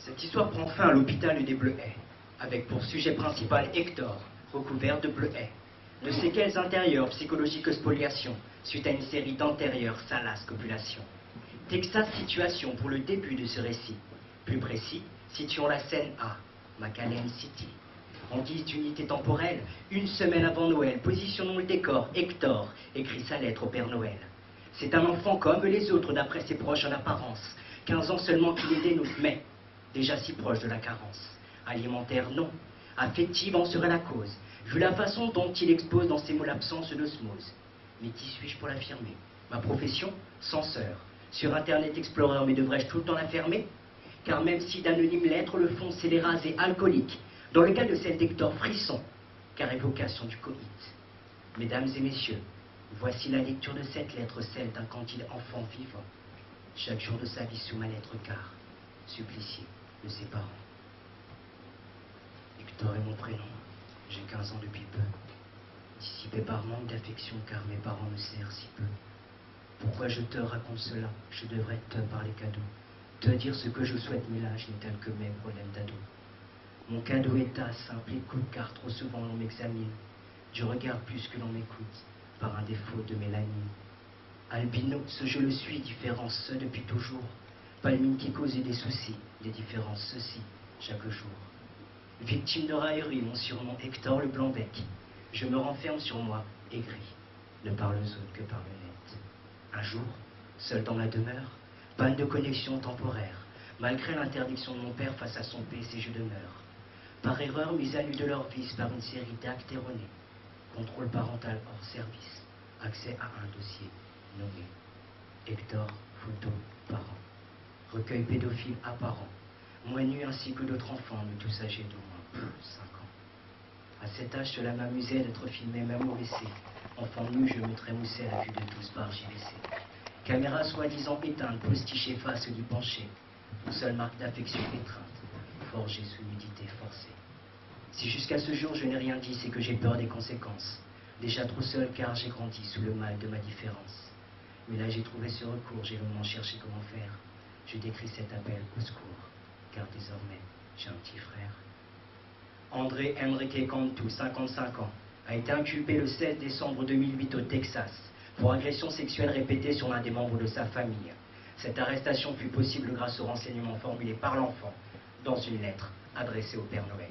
Cette histoire prend fin à l'hôpital des Bleuets, avec pour sujet principal Hector, recouvert de bleuets. De séquelles intérieures, psychologiques spoliation, suite à une série d'antérieures salaces copulations. Texas situation pour le début de ce récit. Plus précis, situons la scène à McAllen City. En guise d'unité temporelle, une semaine avant Noël, positionnons le décor. Hector écrit sa lettre au Père Noël. C'est un enfant comme les autres d'après ses proches en apparence. 15 ans seulement qu'il est dénoute, mais déjà si proche de la carence. Alimentaire, non. Affective en serait la cause, vu la façon dont il expose dans ses mots l'absence d'osmose. Mais qui suis-je pour l'affirmer? Ma profession? Censeur. Sur Internet Explorer, mais devrais-je tout le temps la fermer? Car même si d'anonymes lettres le font scélérats et alcooliques, dans le cas de celle d'Hector, frisson, car évocation du coït. Mesdames et messieurs, voici la lecture de cette lettre, celle d'un candide enfant vivant, chaque jour de sa vie sous ma lettre car, supplicié de ses parents. Hector est mon prénom, j'ai 15 ans depuis peu, dissipé par manque d'affection car mes parents me serrent si peu. Pourquoi je te raconte cela? Je devrais te parler cadeau, te dire ce que je souhaite, mais là je n'ai tel que mes problèmes d'ado. Mon cadeau est à simple écoute, car trop souvent l'on m'examine du regard plus que l'on m'écoute, par un défaut de mélanine. Albino, ce je le suis, différence ce depuis toujours, pas le mine qui causait des soucis, les différences ceci, chaque jour. Victime de raillerie, mon surnom Hector le blanc-bec, je me renferme sur moi, aigri, ne par les autres que par le net. Un jour, seul dans ma demeure, panne de connexion temporaire, malgré l'interdiction de mon père face à son PC, je demeure. Par erreur, mise à nu de leur vice par une série d'actes erronés. Contrôle parental hors service. Accès à un dossier nommé Hector, photo, parent. Recueil pédophile apparent. Moi nu ainsi que d'autres enfants, nous tous âgés d'au moins 5 ans. À cet âge, cela m'amusait d'être filmé même au WC. Enfant nu, je me trémoussais à la vue de tous par JVC. Caméra soi-disant éteinte, postiché face du penché. Une seule marque d'affection étreinte. Forgé sous nudité forcée. Si jusqu'à ce jour je n'ai rien dit, c'est que j'ai peur des conséquences. Déjà trop seul car j'ai grandi sous le mal de ma différence. Mais là j'ai trouvé ce recours, j'ai longuement cherché comment faire. Je décris cet appel au secours, car désormais j'ai un petit frère. André Enrique Cantu, 55 ans, a été inculpé le 16 décembre 2008 au Texas pour agression sexuelle répétée sur l'un des membres de sa famille. Cette arrestation fut possible grâce aux renseignements formulés par l'enfant dans une lettre adressée au Père Noël.